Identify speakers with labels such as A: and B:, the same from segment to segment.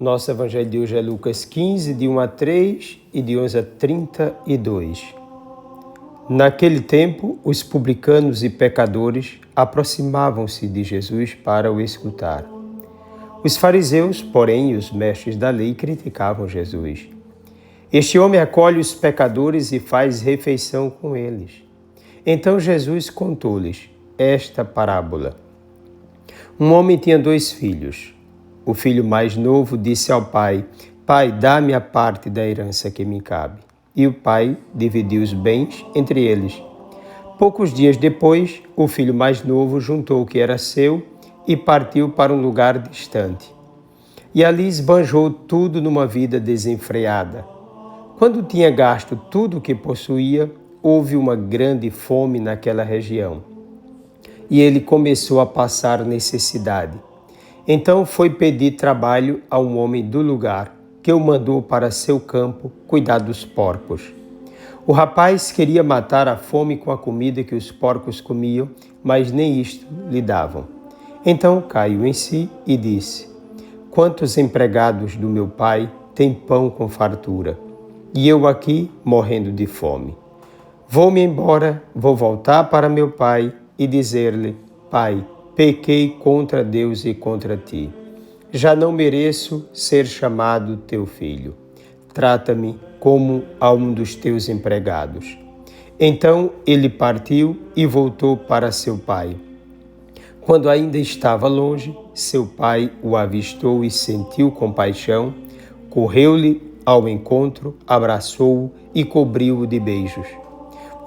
A: Nosso Evangelho de hoje é Lucas 15, de 1 a 3 e de 11 a 32. Naquele tempo, os publicanos e pecadores aproximavam-se de Jesus para o escutar. Os fariseus, porém, e os mestres da lei criticavam Jesus. Este homem acolhe os pecadores e faz refeição com eles. Então Jesus contou-lhes esta parábola. Um homem tinha 2 filhos. O filho mais novo disse ao pai: Pai, dá-me a parte da herança que me cabe. E o pai dividiu os bens entre eles. Poucos dias depois, o filho mais novo juntou o que era seu e partiu para um lugar distante. E ali esbanjou tudo numa vida desenfreada. Quando tinha gasto tudo o que possuía, houve uma grande fome naquela região. E ele começou a passar necessidade. Então foi pedir trabalho a um homem do lugar, que o mandou para seu campo cuidar dos porcos. O rapaz queria matar a fome com a comida que os porcos comiam, mas nem isto lhe davam. Então caiu em si e disse: Quantos empregados do meu pai têm pão com fartura, e eu aqui morrendo de fome? Vou-me embora, vou voltar para meu pai e dizer-lhe: Pai, pequei contra Deus e contra ti. Já não mereço ser chamado teu filho. Trata-me como a um dos teus empregados. Então ele partiu e voltou para seu pai. Quando ainda estava longe, seu pai o avistou e sentiu compaixão, correu-lhe ao encontro, abraçou-o e cobriu-o de beijos.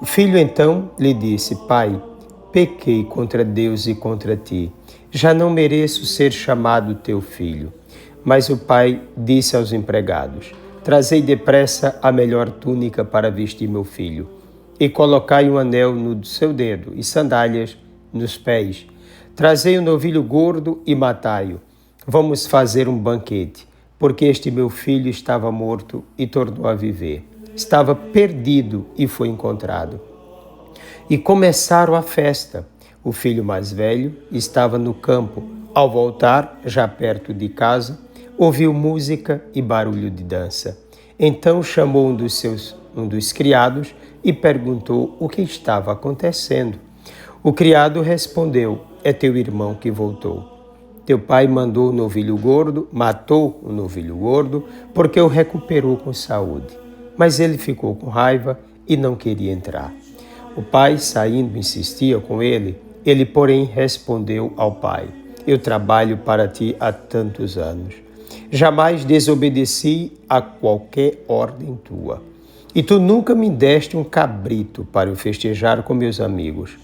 A: O filho então lhe disse: Pai, pequei contra Deus e contra ti. Já não mereço ser chamado teu filho. Mas o pai disse aos empregados: Trazei depressa a melhor túnica para vestir meu filho, e colocai um anel no seu dedo e sandálias nos pés. Trazei um novilho gordo e matai-o. Vamos fazer um banquete, porque este meu filho estava morto e tornou a viver. Estava perdido e foi encontrado. E começaram a festa. O filho mais velho estava no campo. Ao voltar, já perto de casa, ouviu música e barulho de dança. Então chamou um dos criados e perguntou o que estava acontecendo. O criado respondeu: É teu irmão que voltou. Teu pai matou o novilho gordo, porque o recuperou com saúde. Mas ele ficou com raiva e não queria entrar. O pai, saindo, insistia com ele. Ele, porém, respondeu ao pai: Eu trabalho para ti há tantos anos. Jamais desobedeci a qualquer ordem tua. E tu nunca me deste um cabrito para eu festejar com meus amigos.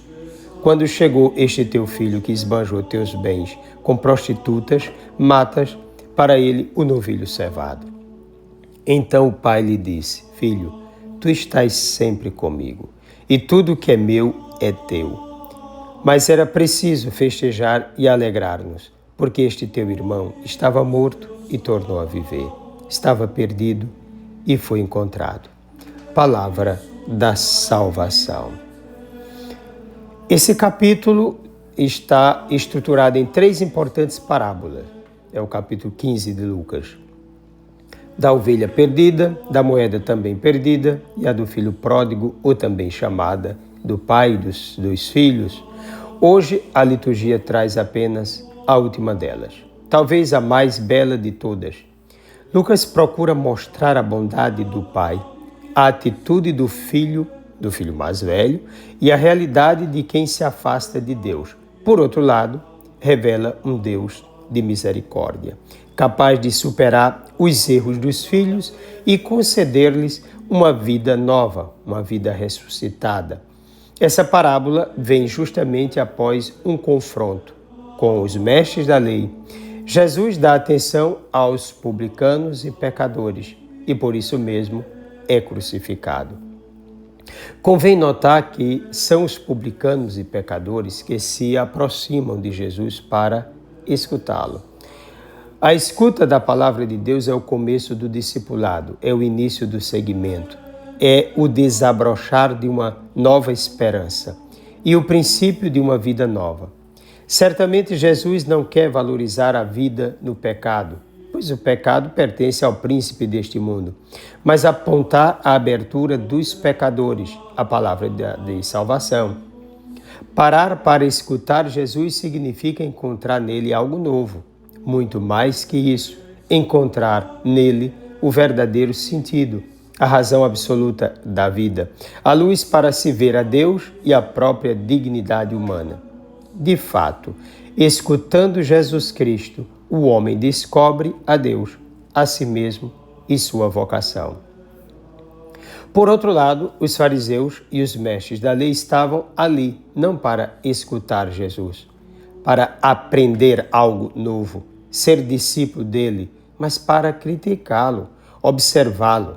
A: Quando chegou este teu filho que esbanjou teus bens com prostitutas, matas para ele o novilho cevado. Então o pai lhe disse: Filho, tu estás sempre comigo, e tudo que é meu é teu. Mas era preciso festejar e alegrar-nos, porque este teu irmão estava morto e tornou a viver. Estava perdido e foi encontrado. Palavra da salvação. Esse capítulo está estruturado em 3 importantes parábolas. É o capítulo 15 de Lucas. Da ovelha perdida, da moeda também perdida e a do filho pródigo, ou também chamada do pai dos 2 filhos. Hoje a liturgia traz apenas a última delas, talvez a mais bela de todas. Lucas procura mostrar a bondade do pai, a atitude do filho mais velho e a realidade de quem se afasta de Deus. Por outro lado, revela um Deus de misericórdia, capaz de superar os erros dos filhos e conceder-lhes uma vida nova, uma vida ressuscitada. Essa parábola vem justamente após um confronto com os mestres da lei. Jesus dá atenção aos publicanos e pecadores e por isso mesmo é crucificado. Convém notar que são os publicanos e pecadores que se aproximam de Jesus para escutá-lo. A escuta da palavra de Deus é o começo do discipulado, é o início do seguimento, é o desabrochar de uma nova esperança e o princípio de uma vida nova. Certamente Jesus não quer valorizar a vida no pecado, pois o pecado pertence ao príncipe deste mundo, mas apontar a abertura dos pecadores, a palavra de salvação. Parar para escutar Jesus significa encontrar nele algo novo. Muito mais que isso, encontrar nele o verdadeiro sentido, a razão absoluta da vida, a luz para se ver a Deus e a própria dignidade humana. De fato, escutando Jesus Cristo, o homem descobre a Deus, a si mesmo e sua vocação. Por outro lado, os fariseus e os mestres da lei estavam ali, não para escutar Jesus, para aprender algo novo, ser discípulo dele, mas para criticá-lo, observá-lo.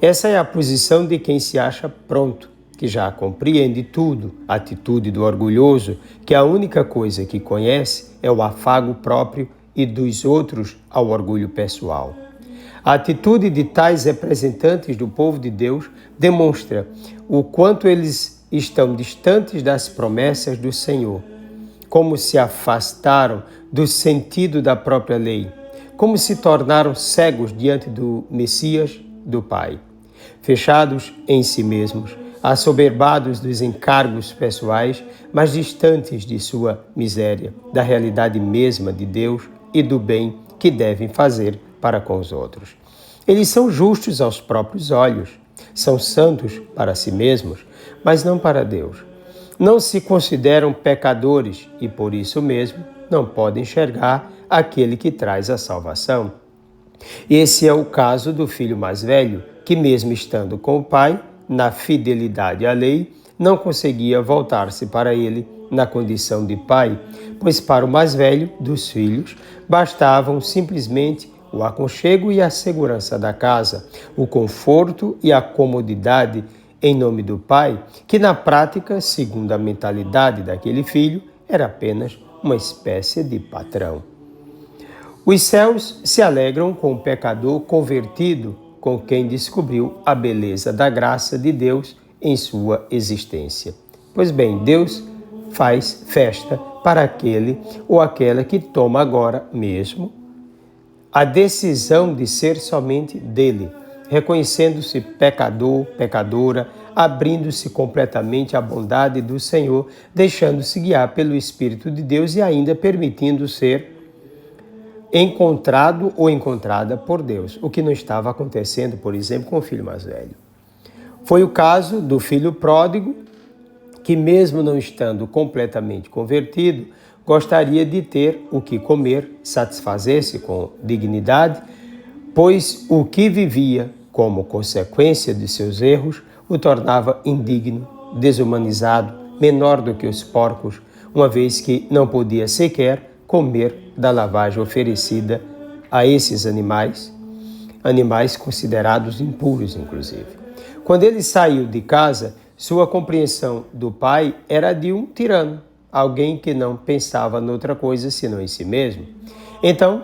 A: Essa é a posição de quem se acha pronto, que já compreende tudo, a atitude do orgulhoso, que a única coisa que conhece é o afago próprio e dos outros ao orgulho pessoal. A atitude de tais representantes do povo de Deus demonstra o quanto eles estão distantes das promessas do Senhor, como se afastaram do sentido da própria lei, como se tornaram cegos diante do Messias, do Pai, fechados em si mesmos, assoberbados dos encargos pessoais, mas distantes de sua miséria, da realidade mesma de Deus e do bem que devem fazer para com os outros. Eles são justos aos próprios olhos, são santos para si mesmos, mas não para Deus. Não se consideram pecadores e, por isso mesmo, não podem enxergar aquele que traz a salvação. Esse é o caso do filho mais velho, que mesmo estando com o pai, na fidelidade à lei, não conseguia voltar-se para ele na condição de pai, pois para o mais velho dos filhos bastavam simplesmente o aconchego e a segurança da casa, o conforto e a comodidade em nome do pai, que na prática, segundo a mentalidade daquele filho, era apenas uma espécie de patrão. Os céus se alegram com o pecador convertido, com quem descobriu a beleza da graça de Deus em sua existência. Pois bem, Deus faz festa para aquele ou aquela que toma agora mesmo a decisão de ser somente dele, reconhecendo-se pecador, pecadora, abrindo-se completamente à bondade do Senhor, deixando-se guiar pelo Espírito de Deus e ainda permitindo ser encontrado ou encontrada por Deus, o que não estava acontecendo, por exemplo, com o filho mais velho. Foi o caso do filho pródigo, que mesmo não estando completamente convertido, gostaria de ter o que comer, satisfazer-se com dignidade, pois o que vivia como consequência de seus erros o tornava indigno, desumanizado, menor do que os porcos, uma vez que não podia sequer comer da lavagem oferecida a esses animais considerados impuros, inclusive. Quando ele saiu de casa, sua compreensão do pai era de um tirano, alguém que não pensava noutra coisa senão em si mesmo. Então,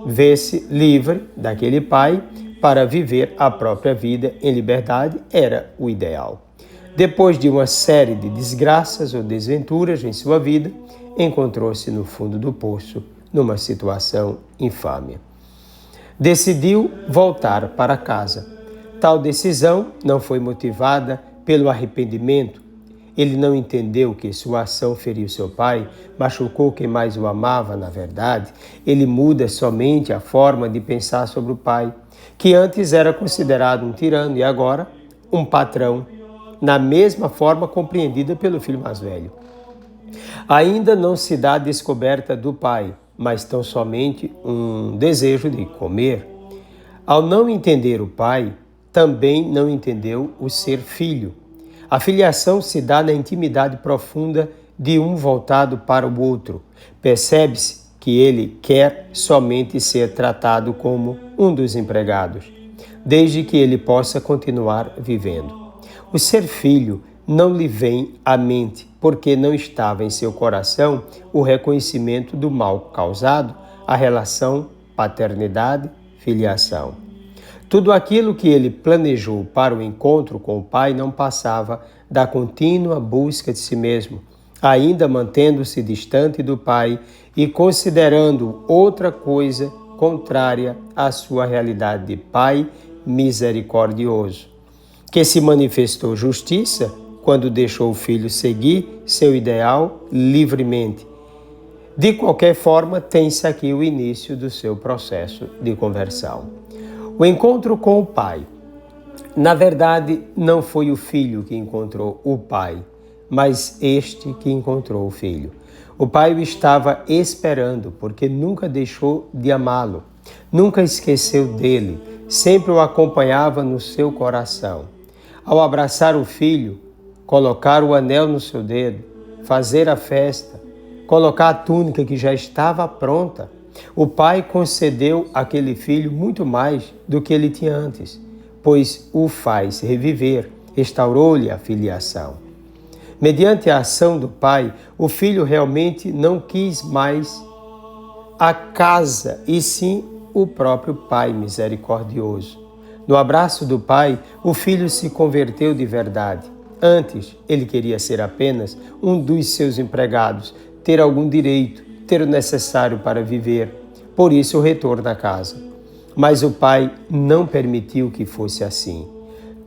A: vê-se livre daquele pai para viver a própria vida em liberdade era o ideal. Depois de uma série de desgraças ou desventuras em sua vida, encontrou-se no fundo do poço, numa situação infame. Decidiu voltar para casa. Tal decisão não foi motivada pelo arrependimento. Ele não entendeu que sua ação feriu seu pai, machucou quem mais o amava, na verdade. Ele muda somente a forma de pensar sobre o pai, que antes era considerado um tirano e agora um patrão, na mesma forma compreendida pelo filho mais velho. Ainda não se dá a descoberta do pai, mas tão somente um desejo de comer. Ao não entender o pai, também não entendeu o ser filho. A filiação se dá na intimidade profunda de um voltado para o outro. Percebe-se que ele quer somente ser tratado como um dos empregados, desde que ele possa continuar vivendo. O ser filho não lhe vem à mente, porque não estava em seu coração o reconhecimento do mal causado, a relação paternidade-filiação. Tudo aquilo que ele planejou para o encontro com o pai não passava da contínua busca de si mesmo, ainda mantendo-se distante do pai e considerando outra coisa contrária à sua realidade de Pai misericordioso, que se manifestou justiça quando deixou o Filho seguir seu ideal livremente. De qualquer forma, tem-se aqui o início do seu processo de conversão. O encontro com o Pai. Na verdade, não foi o Filho que encontrou o Pai, mas este que encontrou o Filho. O Pai o estava esperando, porque nunca deixou de amá-lo, nunca esqueceu dele, sempre o acompanhava no seu coração. Ao abraçar o Filho, colocar o anel no seu dedo, fazer a festa, colocar a túnica que já estava pronta, o Pai concedeu àquele filho muito mais do que ele tinha antes, pois o faz reviver, restaurou-lhe a filiação. Mediante a ação do Pai, o Filho realmente não quis mais a casa, e sim o próprio Pai misericordioso. No abraço do Pai, o Filho se converteu de verdade. Antes, ele queria ser apenas um dos seus empregados, ter algum direito, ter o necessário para viver. Por isso, o retorno à casa. Mas o Pai não permitiu que fosse assim.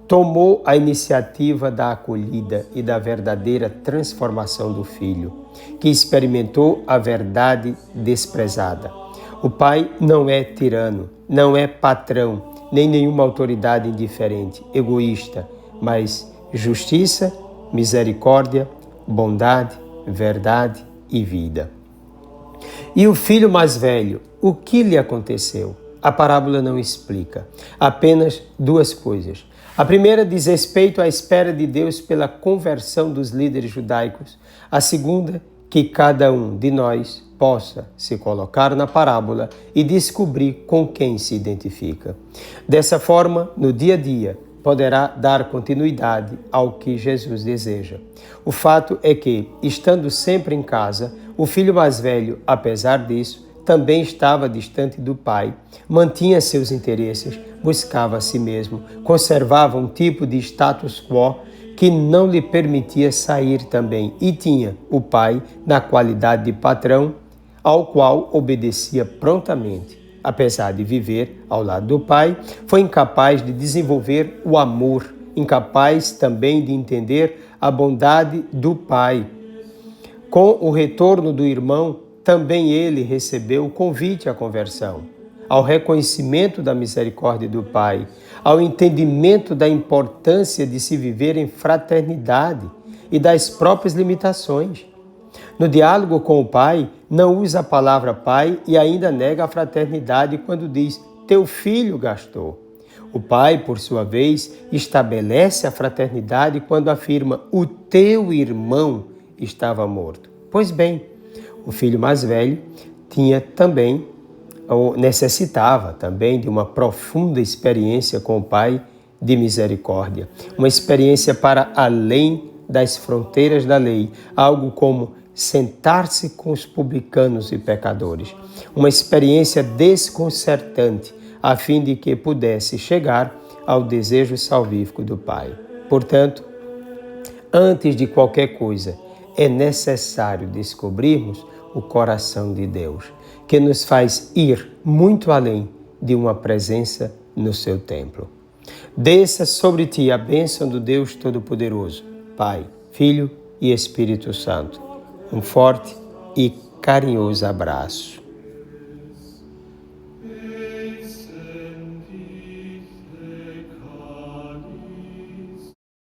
A: Tomou a iniciativa da acolhida e da verdadeira transformação do Filho, que experimentou a verdade desprezada. O Pai não é tirano, não é patrão, nem nenhuma autoridade indiferente, egoísta, mas justiça, misericórdia, bondade, verdade e vida. E o filho mais velho, o que lhe aconteceu? A parábola não explica, apenas duas coisas. A primeira diz respeito à espera de Deus pela conversão dos líderes judaicos. A segunda, que cada um de nós possa se colocar na parábola e descobrir com quem se identifica. Dessa forma, no dia a dia, poderá dar continuidade ao que Jesus deseja. O fato é que, estando sempre em casa, o filho mais velho, apesar disso, também estava distante do pai, mantinha seus interesses, buscava a si mesmo, conservava um tipo de status quo que não lhe permitia sair também, e tinha o pai na qualidade de patrão, ao qual obedecia prontamente. Apesar de viver ao lado do pai, foi incapaz de desenvolver o amor, incapaz também de entender a bondade do pai. Com o retorno do irmão, também ele recebeu o convite à conversão, ao reconhecimento da misericórdia do Pai, ao entendimento da importância de se viver em fraternidade e das próprias limitações. No diálogo com o Pai, não usa a palavra Pai e ainda nega a fraternidade quando diz: teu filho gastou. O Pai, por sua vez, estabelece a fraternidade quando afirma: o teu irmão estava morto. Pois bem, o filho mais velho tinha também, ou necessitava também, de uma profunda experiência com o Pai de misericórdia. Uma experiência para além das fronteiras da lei, algo como sentar-se com os publicanos e pecadores. Uma experiência desconcertante, a fim de que pudesse chegar ao desejo salvífico do Pai. Portanto, antes de qualquer coisa, é necessário descobrirmos o coração de Deus, que nos faz ir muito além de uma presença no seu templo. Desça sobre ti a bênção do Deus Todo-Poderoso, Pai, Filho e Espírito Santo. Um forte e carinhoso abraço.